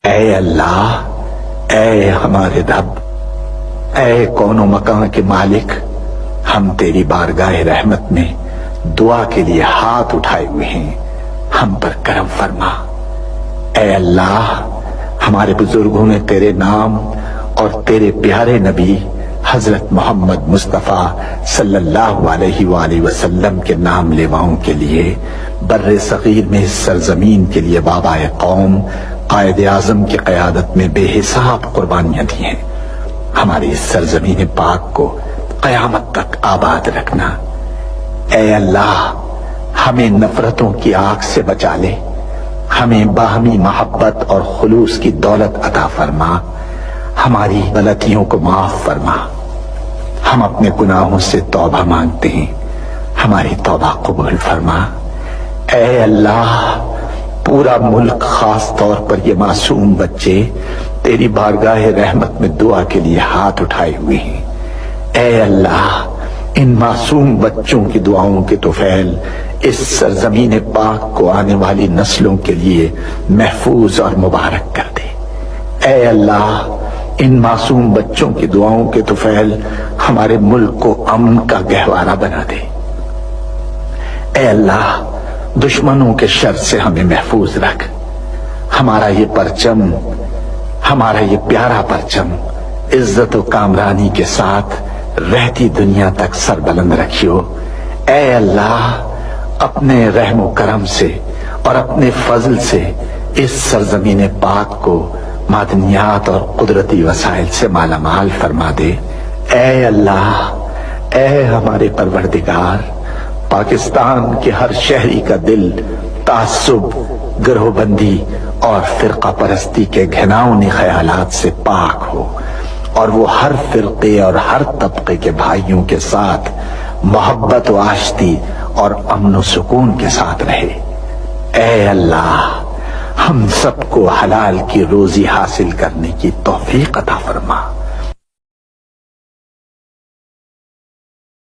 اے اللہ، اے ہمارے رب، اے کون و مکان کے مالک، ہم تیری بارگاہ رحمت میں دعا کے لیے ہاتھ اٹھائے ہوئے ہیں، ہم پر کرم فرما۔ اے اللہ، ہمارے بزرگوں نے تیرے نام اور تیرے پیارے نبی حضرت محمد مصطفیٰ صلی اللہ علیہ وآلہ وسلم کے نام لیواؤں کے لیے بر صغیر میں اس سرزمین کے لیے بابا قوم قائد اعظم کی قیادت میں بے حساب قربانیاں دی ہیں۔ ہماری اس سرزمین پاک کو قیامت تک آباد رکھنا۔ اے اللہ، ہمیں نفرتوں کی آگ سے بچا لے، ہمیں باہمی محبت اور خلوص کی دولت عطا فرما، ہماری غلطیوں کو معاف فرما۔ ہم اپنے گناہوں سے توبہ مانگتے ہیں، ہماری توبہ قبول فرما۔ اے اللہ، پورا ملک، خاص طور پر یہ معصوم بچے تیری بارگاہ رحمت میں دعا کے لیے ہاتھ اٹھائے ہوئے ہیں۔ اے اللہ، ان معصوم بچوں کی دعاؤں کے طفیل اس سرزمین پاک کو آنے والی نسلوں کے لیے محفوظ اور مبارک کر دے۔ اے اللہ، ان معصوم بچوں کی دعاؤں کے طفیل ہمارے ملک کو امن کا گہوارہ بنا دے۔ اے اللہ، دشمنوں کے شر سے ہمیں محفوظ رکھ۔ ہمارا یہ پرچم، ہمارا یہ پیارا پرچم عزت و کامرانی کے ساتھ رہتی دنیا تک سربلند رکھیو۔ اے اللہ، اپنے رحم و کرم سے اور اپنے فضل سے اس سرزمین پاک کو معدنیات اور قدرتی وسائل سے مالا مال فرما دے۔ اے اللہ، اے ہمارے پروردگار، پاکستان کے ہر شہری کا دل تعصب، گروہ بندی اور فرقہ پرستی کے گھناؤنی خیالات سے پاک ہو، اور وہ ہر فرقے اور ہر طبقے کے بھائیوں کے ساتھ محبت و آشتی اور امن و سکون کے ساتھ رہے۔ اے اللہ، ہم سب کو حلال کی روزی حاصل کرنے کی توفیق عطا فرما۔